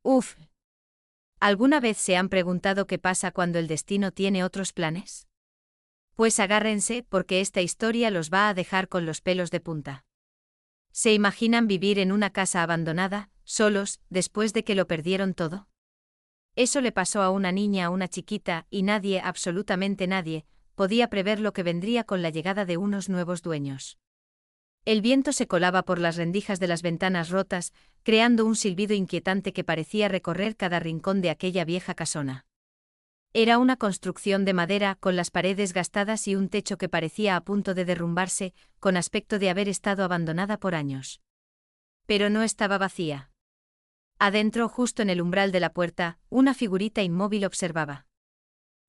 Uf. ¿Alguna vez se han preguntado qué pasa cuando el destino tiene otros planes? Pues agárrense, porque esta historia los va a dejar con los pelos de punta. ¿Se imaginan vivir en una casa abandonada, solos, después de que lo perdieron todo? Eso le pasó a una niña, a una chiquita, y nadie, absolutamente nadie, podía prever lo que vendría con la llegada de unos nuevos dueños. El viento se colaba por las rendijas de las ventanas rotas, creando un silbido inquietante que parecía recorrer cada rincón de aquella vieja casona. Era una construcción de madera, con las paredes gastadas y un techo que parecía a punto de derrumbarse, con aspecto de haber estado abandonada por años. Pero no estaba vacía. Adentro, justo en el umbral de la puerta, una figurita inmóvil observaba.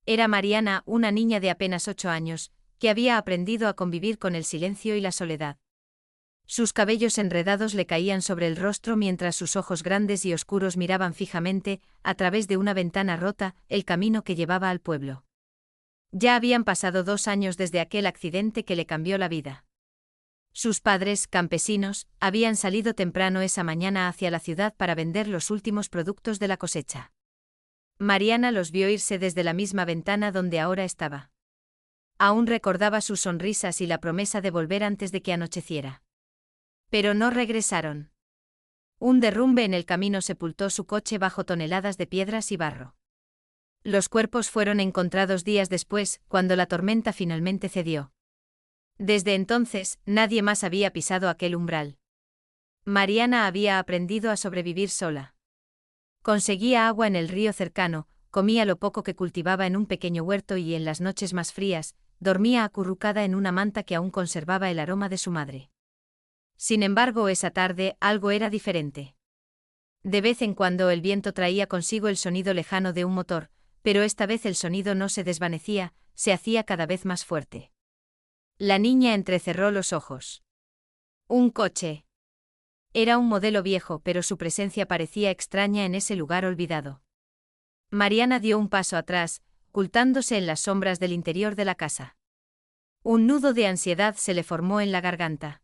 Era Mariana, una niña de apenas 8 años, que había aprendido a convivir con el silencio y la soledad. Sus cabellos enredados le caían sobre el rostro mientras sus ojos grandes y oscuros miraban fijamente, a través de una ventana rota, el camino que llevaba al pueblo. Ya habían pasado 2 años desde aquel accidente que le cambió la vida. Sus padres, campesinos, habían salido temprano esa mañana hacia la ciudad para vender los últimos productos de la cosecha. Mariana los vio irse desde la misma ventana donde ahora estaba. Aún recordaba sus sonrisas y la promesa de volver antes de que anocheciera. Pero no regresaron. Un derrumbe en el camino sepultó su coche bajo toneladas de piedras y barro. Los cuerpos fueron encontrados días después, cuando la tormenta finalmente cedió. Desde entonces, nadie más había pisado aquel umbral. Mariana había aprendido a sobrevivir sola. Conseguía agua en el río cercano, comía lo poco que cultivaba en un pequeño huerto y en las noches más frías, dormía acurrucada en una manta que aún conservaba el aroma de su madre. Sin embargo, esa tarde algo era diferente. De vez en cuando el viento traía consigo el sonido lejano de un motor, pero esta vez el sonido no se desvanecía, se hacía cada vez más fuerte. La niña entrecerró los ojos. Un coche. Era un modelo viejo, pero su presencia parecía extraña en ese lugar olvidado. Mariana dio un paso atrás, ocultándose en las sombras del interior de la casa. Un nudo de ansiedad se le formó en la garganta.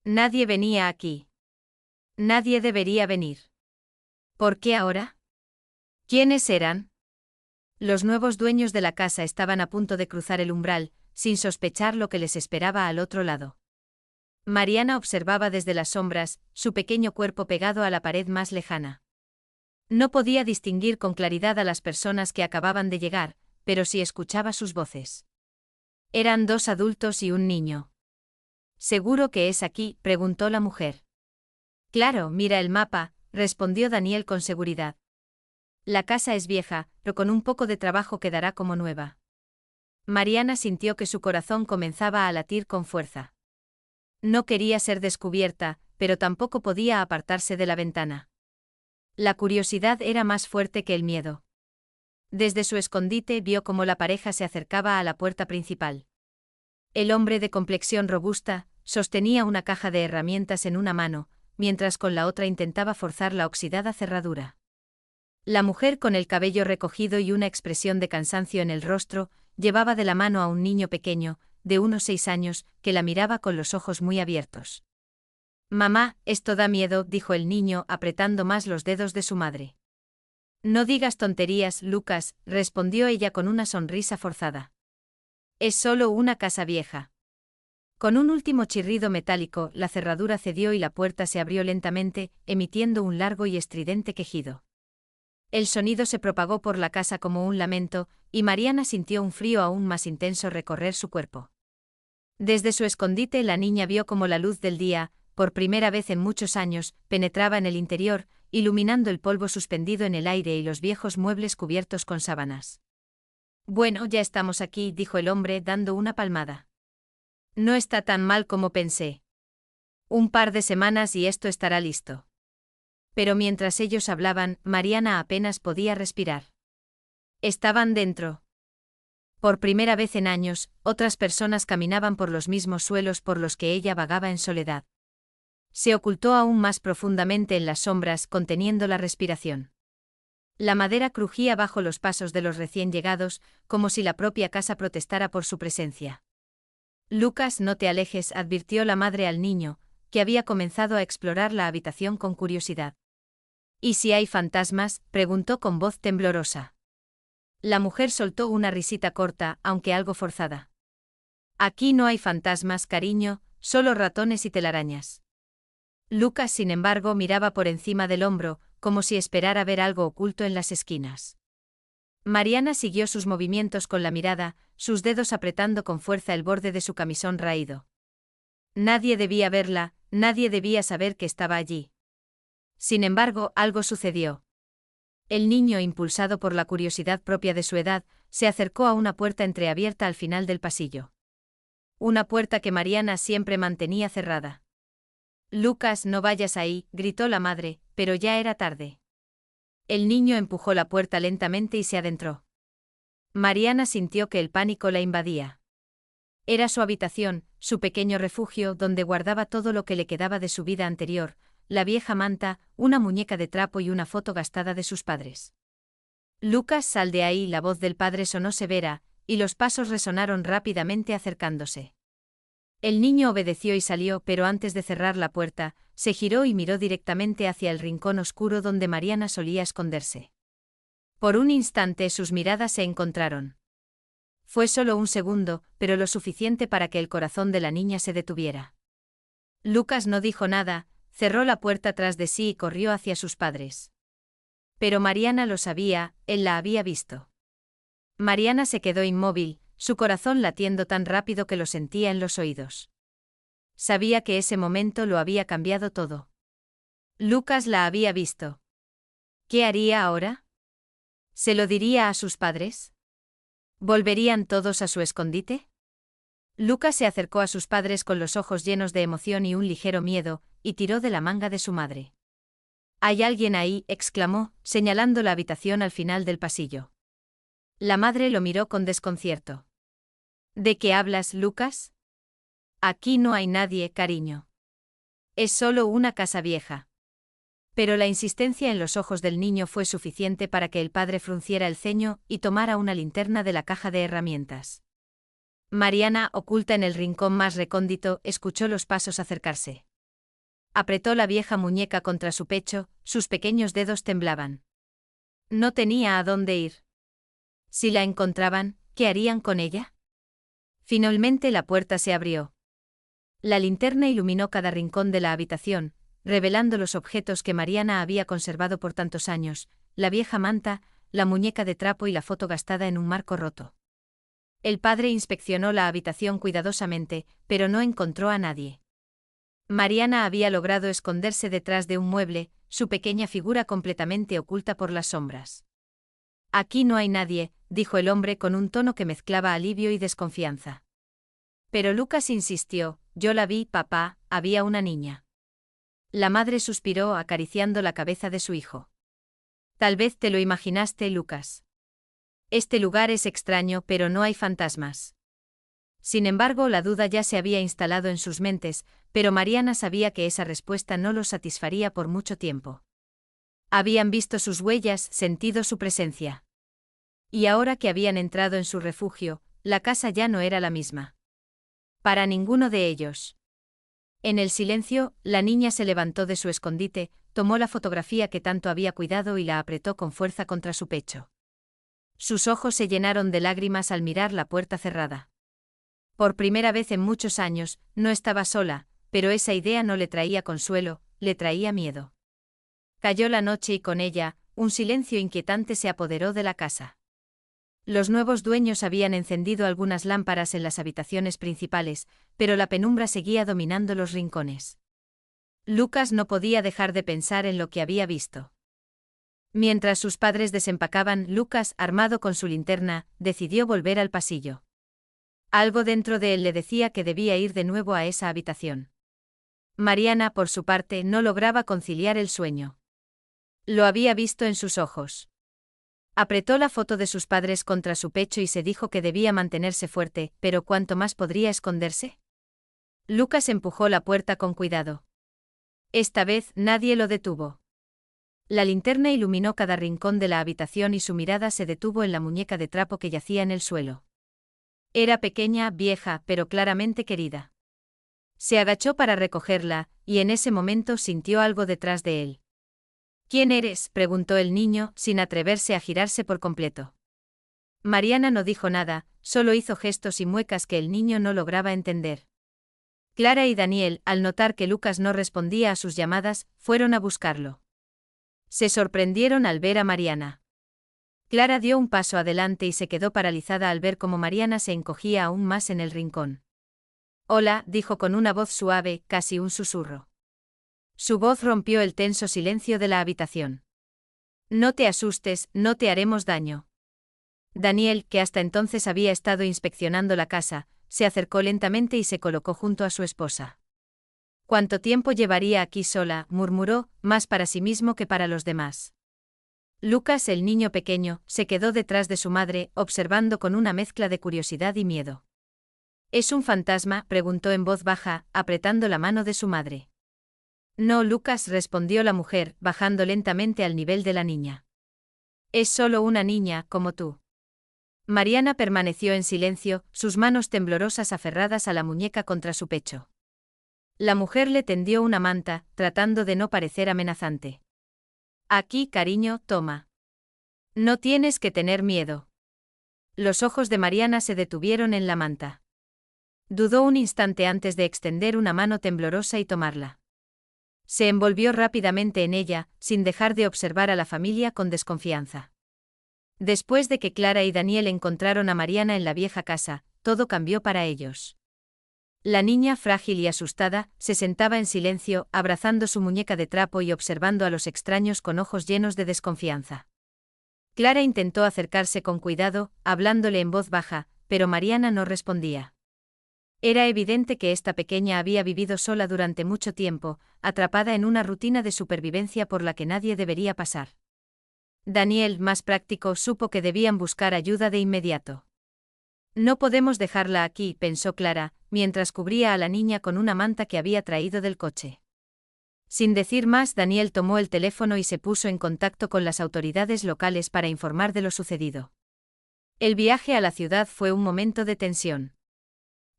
Nadie venía aquí. Nadie debería venir. ¿Por qué ahora? ¿Quiénes eran? Los nuevos dueños de la casa estaban a punto de cruzar el umbral, sin sospechar lo que les esperaba al otro lado. Mariana observaba desde las sombras, su pequeño cuerpo pegado a la pared más lejana. No podía distinguir con claridad a las personas que acababan de llegar, pero sí escuchaba sus voces. Eran 2 adultos y un niño. ¿Seguro que es aquí?, preguntó la mujer. Claro, mira el mapa, respondió Daniel con seguridad. La casa es vieja, pero con un poco de trabajo quedará como nueva. Mariana sintió que su corazón comenzaba a latir con fuerza. No quería ser descubierta, pero tampoco podía apartarse de la ventana. La curiosidad era más fuerte que el miedo. Desde su escondite vio cómo la pareja se acercaba a la puerta principal. El hombre de complexión robusta sostenía una caja de herramientas en una mano, mientras con la otra intentaba forzar la oxidada cerradura. La mujer, con el cabello recogido y una expresión de cansancio en el rostro, llevaba de la mano a un niño pequeño, de unos 6 años, que la miraba con los ojos muy abiertos. Mamá, esto da miedo, dijo el niño, apretando más los dedos de su madre. No digas tonterías, Lucas, respondió ella con una sonrisa forzada. Es solo una casa vieja. Con un último chirrido metálico, la cerradura cedió y la puerta se abrió lentamente, emitiendo un largo y estridente quejido. El sonido se propagó por la casa como un lamento, y Mariana sintió un frío aún más intenso recorrer su cuerpo. Desde su escondite la niña vio cómo la luz del día, por primera vez en muchos años, penetraba en el interior, iluminando el polvo suspendido en el aire y los viejos muebles cubiertos con sábanas. Bueno, ya estamos aquí, dijo el hombre dando una palmada. No está tan mal como pensé. Un par de semanas y esto estará listo. Pero mientras ellos hablaban, Mariana apenas podía respirar. Estaban dentro. Por primera vez en años, otras personas caminaban por los mismos suelos por los que ella vagaba en soledad. Se ocultó aún más profundamente en las sombras, conteniendo la respiración. La madera crujía bajo los pasos de los recién llegados, como si la propia casa protestara por su presencia. Lucas, no te alejes, advirtió la madre al niño, que había comenzado a explorar la habitación con curiosidad. ¿Y si hay fantasmas?, preguntó con voz temblorosa. La mujer soltó una risita corta, aunque algo forzada. Aquí no hay fantasmas, cariño, solo ratones y telarañas. Lucas, sin embargo, miraba por encima del hombro, como si esperara ver algo oculto en las esquinas. Mariana siguió sus movimientos con la mirada, sus dedos apretando con fuerza el borde de su camisón raído. Nadie debía verla, nadie debía saber que estaba allí. Sin embargo, algo sucedió. El niño, impulsado por la curiosidad propia de su edad, se acercó a una puerta entreabierta al final del pasillo. Una puerta que Mariana siempre mantenía cerrada. «Lucas, no vayas ahí», gritó la madre, pero ya era tarde. El niño empujó la puerta lentamente y se adentró. Mariana sintió que el pánico la invadía. Era su habitación, su pequeño refugio donde guardaba todo lo que le quedaba de su vida anterior, la vieja manta, una muñeca de trapo y una foto gastada de sus padres. «Lucas, sal de ahí», la voz del padre sonó severa, y los pasos resonaron rápidamente acercándose. El niño obedeció y salió, pero antes de cerrar la puerta, se giró y miró directamente hacia el rincón oscuro donde Mariana solía esconderse. Por un instante sus miradas se encontraron. Fue solo un segundo, pero lo suficiente para que el corazón de la niña se detuviera. Lucas no dijo nada, cerró la puerta tras de sí y corrió hacia sus padres. Pero Mariana lo sabía, él la había visto. Mariana se quedó inmóvil, su corazón latiendo tan rápido que lo sentía en los oídos. Sabía que ese momento lo había cambiado todo. Lucas la había visto. ¿Qué haría ahora? ¿Se lo diría a sus padres? ¿Volverían todos a su escondite? Lucas se acercó a sus padres con los ojos llenos de emoción y un ligero miedo, y tiró de la manga de su madre. «¿Hay alguien ahí?», exclamó, señalando la habitación al final del pasillo. La madre lo miró con desconcierto. «¿De qué hablas, Lucas?» «Aquí no hay nadie, cariño. Es solo una casa vieja». Pero la insistencia en los ojos del niño fue suficiente para que el padre frunciera el ceño y tomara una linterna de la caja de herramientas. Mariana, oculta en el rincón más recóndito, escuchó los pasos acercarse. Apretó la vieja muñeca contra su pecho, sus pequeños dedos temblaban. No tenía a dónde ir. Si la encontraban, ¿qué harían con ella? Finalmente la puerta se abrió. La linterna iluminó cada rincón de la habitación, revelando los objetos que Mariana había conservado por tantos años, la vieja manta, la muñeca de trapo y la foto gastada en un marco roto. El padre inspeccionó la habitación cuidadosamente, pero no encontró a nadie. Mariana había logrado esconderse detrás de un mueble, su pequeña figura completamente oculta por las sombras. «Aquí no hay nadie», dijo el hombre con un tono que mezclaba alivio y desconfianza. Pero Lucas insistió: «Yo la vi, papá, había una niña». La madre suspiró acariciando la cabeza de su hijo. «Tal vez te lo imaginaste, Lucas. Este lugar es extraño, pero no hay fantasmas». Sin embargo, la duda ya se había instalado en sus mentes, pero Mariana sabía que esa respuesta no los satisfaría por mucho tiempo. Habían visto sus huellas, sentido su presencia. Y ahora que habían entrado en su refugio, la casa ya no era la misma. Para ninguno de ellos. En el silencio, la niña se levantó de su escondite, tomó la fotografía que tanto había cuidado y la apretó con fuerza contra su pecho. Sus ojos se llenaron de lágrimas al mirar la puerta cerrada. Por primera vez en muchos años, no estaba sola, pero esa idea no le traía consuelo, le traía miedo. Cayó la noche y con ella, un silencio inquietante se apoderó de la casa. Los nuevos dueños habían encendido algunas lámparas en las habitaciones principales, pero la penumbra seguía dominando los rincones. Lucas no podía dejar de pensar en lo que había visto. Mientras sus padres desempacaban, Lucas, armado con su linterna, decidió volver al pasillo. Algo dentro de él le decía que debía ir de nuevo a esa habitación. Mariana, por su parte, no lograba conciliar el sueño. Lo había visto en sus ojos. Apretó la foto de sus padres contra su pecho y se dijo que debía mantenerse fuerte, pero ¿cuánto más podría esconderse? Lucas empujó la puerta con cuidado. Esta vez nadie lo detuvo. La linterna iluminó cada rincón de la habitación y su mirada se detuvo en la muñeca de trapo que yacía en el suelo. Era pequeña, vieja, pero claramente querida. Se agachó para recogerla, y en ese momento sintió algo detrás de él. ¿Quién eres?, preguntó el niño, sin atreverse a girarse por completo. Mariana no dijo nada, solo hizo gestos y muecas que el niño no lograba entender. Clara y Daniel, al notar que Lucas no respondía a sus llamadas, fueron a buscarlo. Se sorprendieron al ver a Mariana. Clara dio un paso adelante y se quedó paralizada al ver cómo Mariana se encogía aún más en el rincón. «Hola», dijo con una voz suave, casi un susurro. Su voz rompió el tenso silencio de la habitación. «No te asustes, no te haremos daño». Daniel, que hasta entonces había estado inspeccionando la casa, se acercó lentamente y se colocó junto a su esposa. «¿Cuánto tiempo llevaría aquí sola?», murmuró, más para sí mismo que para los demás. Lucas, el niño pequeño, se quedó detrás de su madre, observando con una mezcla de curiosidad y miedo. «¿Es un fantasma?», preguntó en voz baja, apretando la mano de su madre. «No, Lucas», respondió la mujer, bajando lentamente al nivel de la niña. «Es solo una niña, como tú». Mariana permaneció en silencio, sus manos temblorosas aferradas a la muñeca contra su pecho. La mujer le tendió una manta, tratando de no parecer amenazante. «Aquí, cariño, toma. No tienes que tener miedo». Los ojos de Mariana se detuvieron en la manta. Dudó un instante antes de extender una mano temblorosa y tomarla. Se envolvió rápidamente en ella, sin dejar de observar a la familia con desconfianza. Después de que Clara y Daniel encontraron a Mariana en la vieja casa, todo cambió para ellos. La niña, frágil y asustada, se sentaba en silencio, abrazando su muñeca de trapo y observando a los extraños con ojos llenos de desconfianza. Clara intentó acercarse con cuidado, hablándole en voz baja, pero Mariana no respondía. Era evidente que esta pequeña había vivido sola durante mucho tiempo, atrapada en una rutina de supervivencia por la que nadie debería pasar. Daniel, más práctico, supo que debían buscar ayuda de inmediato. «No podemos dejarla aquí», pensó Clara, mientras cubría a la niña con una manta que había traído del coche. Sin decir más, Daniel tomó el teléfono y se puso en contacto con las autoridades locales para informar de lo sucedido. El viaje a la ciudad fue un momento de tensión.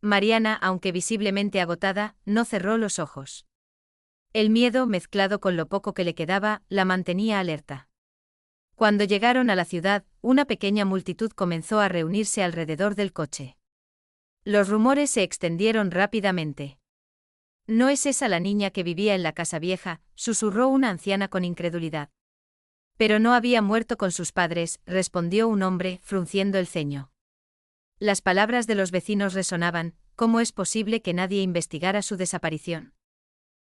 Mariana, aunque visiblemente agotada, no cerró los ojos. El miedo, mezclado con lo poco que le quedaba, la mantenía alerta. Cuando llegaron a la ciudad, una pequeña multitud comenzó a reunirse alrededor del coche. Los rumores se extendieron rápidamente. «¿No es esa la niña que vivía en la casa vieja?», susurró una anciana con incredulidad. «Pero no había muerto con sus padres», respondió un hombre, frunciendo el ceño. Las palabras de los vecinos resonaban: «¿Cómo es posible que nadie investigara su desaparición?».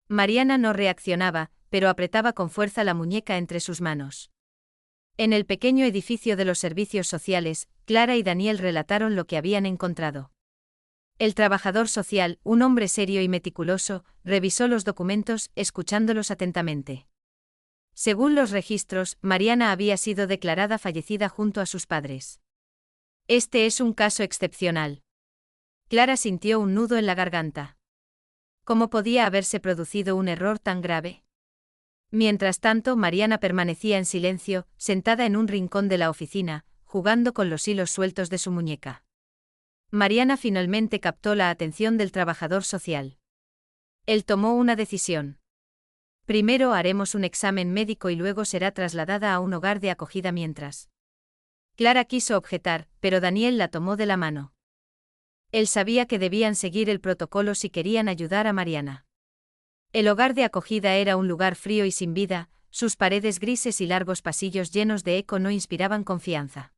Mariana no reaccionaba, pero apretaba con fuerza la muñeca entre sus manos. En el pequeño edificio de los servicios sociales, Clara y Daniel relataron lo que habían encontrado. El trabajador social, un hombre serio y meticuloso, revisó los documentos, escuchándolos atentamente. Según los registros, Mariana había sido declarada fallecida junto a sus padres. «Este es un caso excepcional». Clara sintió un nudo en la garganta. ¿Cómo podía haberse producido un error tan grave? Mientras tanto, Mariana permanecía en silencio, sentada en un rincón de la oficina, jugando con los hilos sueltos de su muñeca. Mariana finalmente captó la atención del trabajador social. Él tomó una decisión. «Primero haremos un examen médico y luego será trasladada a un hogar de acogida mientras». Clara quiso objetar, pero Daniel la tomó de la mano. Él sabía que debían seguir el protocolo si querían ayudar a Mariana. El hogar de acogida era un lugar frío y sin vida, sus paredes grises y largos pasillos llenos de eco no inspiraban confianza.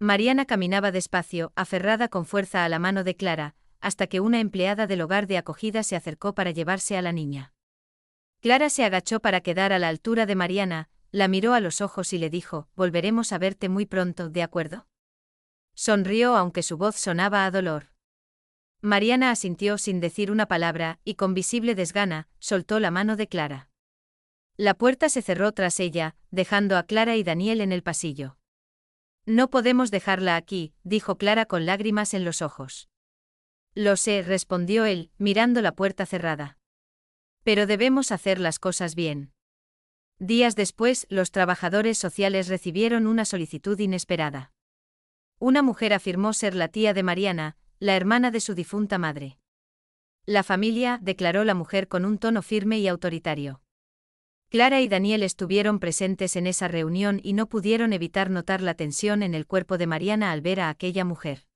Mariana caminaba despacio, aferrada con fuerza a la mano de Clara, hasta que una empleada del hogar de acogida se acercó para llevarse a la niña. Clara se agachó para quedar a la altura de Mariana, la miró a los ojos y le dijo: «Volveremos a verte muy pronto, ¿de acuerdo?». Sonrió aunque su voz sonaba a dolor. Mariana asintió sin decir una palabra, y con visible desgana, soltó la mano de Clara. La puerta se cerró tras ella, dejando a Clara y Daniel en el pasillo. «No podemos dejarla aquí», dijo Clara con lágrimas en los ojos. «Lo sé», respondió él, mirando la puerta cerrada. «Pero debemos hacer las cosas bien». Días después, los trabajadores sociales recibieron una solicitud inesperada. Una mujer afirmó ser la tía de Mariana, la hermana de su difunta madre. «La familia», declaró la mujer con un tono firme y autoritario. Clara y Daniel estuvieron presentes en esa reunión y no pudieron evitar notar la tensión en el cuerpo de Mariana al ver a aquella mujer.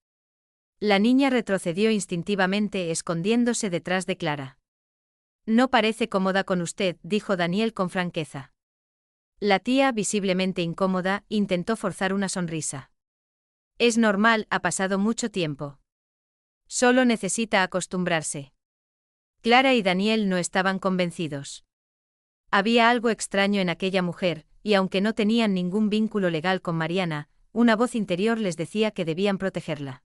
La niña retrocedió instintivamente, escondiéndose detrás de Clara. No parece cómoda con usted, dijo Daniel con franqueza. La tía, visiblemente incómoda, intentó forzar una sonrisa. Es normal, ha pasado mucho tiempo. Solo necesita acostumbrarse. Clara y Daniel no estaban convencidos. Había algo extraño en aquella mujer, y aunque no tenían ningún vínculo legal con Mariana, una voz interior les decía que debían protegerla.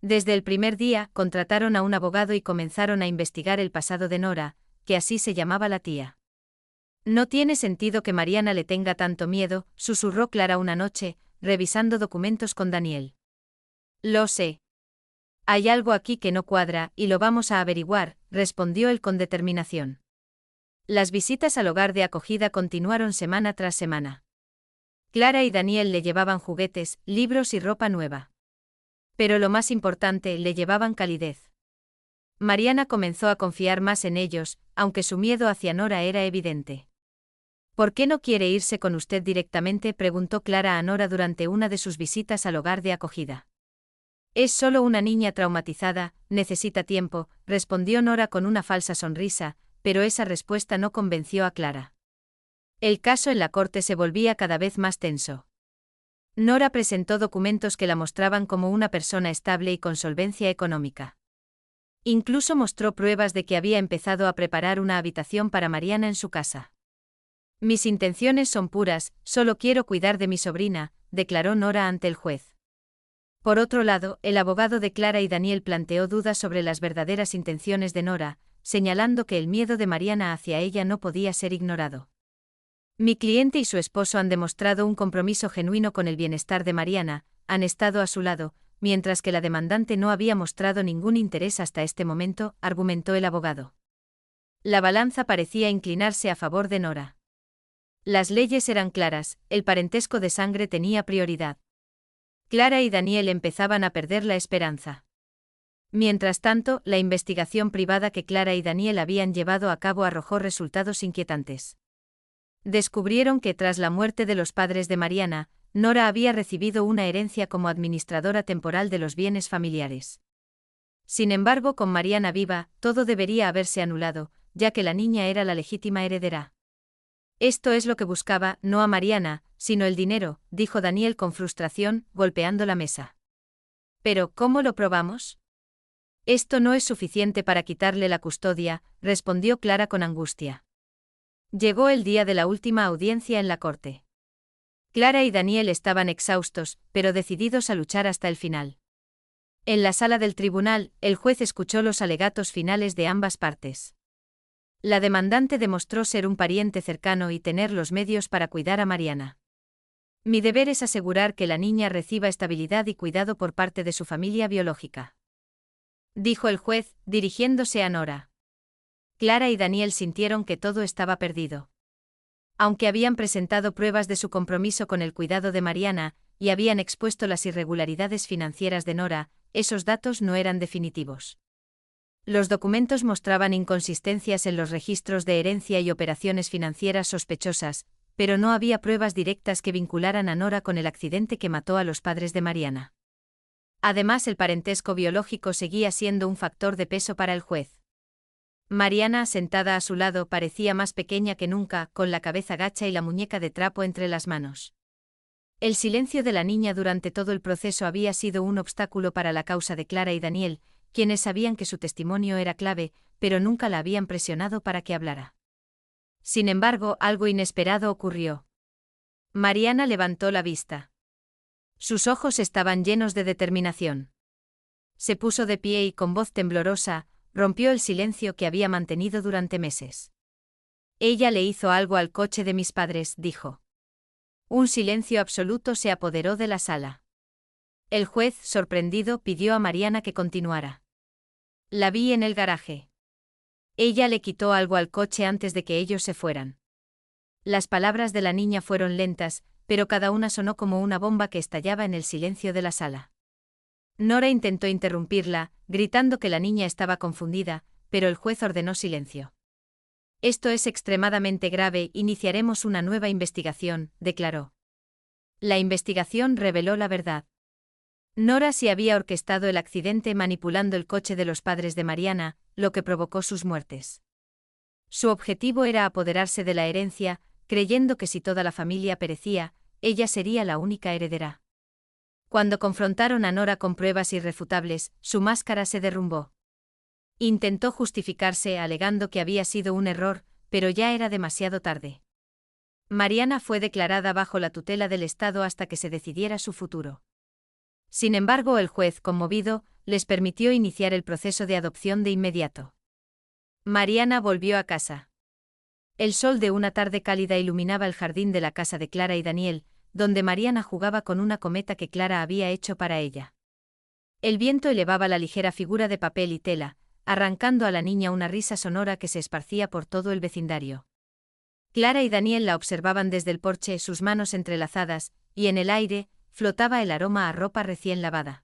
Desde el primer día, contrataron a un abogado y comenzaron a investigar el pasado de Nora, que así se llamaba la tía. No tiene sentido que Mariana le tenga tanto miedo, susurró Clara una noche, revisando documentos con Daniel. Lo sé. Hay algo aquí que no cuadra, y lo vamos a averiguar, respondió él con determinación. Las visitas al hogar de acogida continuaron semana tras semana. Clara y Daniel le llevaban juguetes, libros y ropa nueva. Pero lo más importante, le llevaban calidez. Mariana comenzó a confiar más en ellos, aunque su miedo hacia Nora era evidente. ¿Por qué no quiere irse con usted directamente?, preguntó Clara a Nora durante una de sus visitas al hogar de acogida. Es solo una niña traumatizada, necesita tiempo, respondió Nora con una falsa sonrisa, pero esa respuesta no convenció a Clara. El caso en la corte se volvía cada vez más tenso. Nora presentó documentos que la mostraban como una persona estable y con solvencia económica. Incluso mostró pruebas de que había empezado a preparar una habitación para Mariana en su casa. Mis intenciones son puras, solo quiero cuidar de mi sobrina, declaró Nora ante el juez. Por otro lado, el abogado de Clara y Daniel planteó dudas sobre las verdaderas intenciones de Nora, señalando que el miedo de Mariana hacia ella no podía ser ignorado. Mi cliente y su esposo han demostrado un compromiso genuino con el bienestar de Mariana, han estado a su lado, mientras que la demandante no había mostrado ningún interés hasta este momento, argumentó el abogado. La balanza parecía inclinarse a favor de Nora. Las leyes eran claras, el parentesco de sangre tenía prioridad. Clara y Daniel empezaban a perder la esperanza. Mientras tanto, la investigación privada que Clara y Daniel habían llevado a cabo arrojó resultados inquietantes. Descubrieron que tras la muerte de los padres de Mariana, Nora había recibido una herencia como administradora temporal de los bienes familiares. Sin embargo, con Mariana viva, todo debería haberse anulado, ya que la niña era la legítima heredera. Esto es lo que buscaba, no a Mariana, sino el dinero, dijo Daniel con frustración, golpeando la mesa. Pero, ¿cómo lo probamos? Esto no es suficiente para quitarle la custodia, respondió Clara con angustia. Llegó el día de la última audiencia en la corte. Clara y Daniel estaban exhaustos, pero decididos a luchar hasta el final. En la sala del tribunal, el juez escuchó los alegatos finales de ambas partes. La demandante demostró ser un pariente cercano y tener los medios para cuidar a Mariana. Mi deber es asegurar que la niña reciba estabilidad y cuidado por parte de su familia biológica, dijo el juez, dirigiéndose a Nora. Clara y Daniel sintieron que todo estaba perdido. Aunque habían presentado pruebas de su compromiso con el cuidado de Mariana, y habían expuesto las irregularidades financieras de Nora, esos datos no eran definitivos. Los documentos mostraban inconsistencias en los registros de herencia y operaciones financieras sospechosas, pero no había pruebas directas que vincularan a Nora con el accidente que mató a los padres de Mariana. Además, el parentesco biológico seguía siendo un factor de peso para el juez. Mariana, sentada a su lado, parecía más pequeña que nunca, con la cabeza gacha y la muñeca de trapo entre las manos. El silencio de la niña durante todo el proceso había sido un obstáculo para la causa de Clara y Daniel, quienes sabían que su testimonio era clave, pero nunca la habían presionado para que hablara. Sin embargo, algo inesperado ocurrió. Mariana levantó la vista. Sus ojos estaban llenos de determinación. Se puso de pie y con voz temblorosa, rompió el silencio que había mantenido durante meses. Ella le hizo algo al coche de mis padres, dijo. Un silencio absoluto se apoderó de la sala. El juez, sorprendido, pidió a Mariana que continuara. La vi en el garaje. Ella le quitó algo al coche antes de que ellos se fueran. Las palabras de la niña fueron lentas, pero cada una sonó como una bomba que estallaba en el silencio de la sala. Nora intentó interrumpirla, gritando que la niña estaba confundida, pero el juez ordenó silencio. Esto es extremadamente grave, iniciaremos una nueva investigación, declaró. La investigación reveló la verdad. Nora sí había orquestado el accidente manipulando el coche de los padres de Mariana, lo que provocó sus muertes. Su objetivo era apoderarse de la herencia, creyendo que si toda la familia perecía, ella sería la única heredera. Cuando confrontaron a Nora con pruebas irrefutables, su máscara se derrumbó. Intentó justificarse alegando que había sido un error, pero ya era demasiado tarde. Mariana fue declarada bajo la tutela del Estado hasta que se decidiera su futuro. Sin embargo, el juez, conmovido, les permitió iniciar el proceso de adopción de inmediato. Mariana volvió a casa. El sol de una tarde cálida iluminaba el jardín de la casa de Clara y Daniel, donde Mariana jugaba con una cometa que Clara había hecho para ella. El viento elevaba la ligera figura de papel y tela, arrancando a la niña una risa sonora que se esparcía por todo el vecindario. Clara y Daniel la observaban desde el porche, sus manos entrelazadas, y en el aire flotaba el aroma a ropa recién lavada.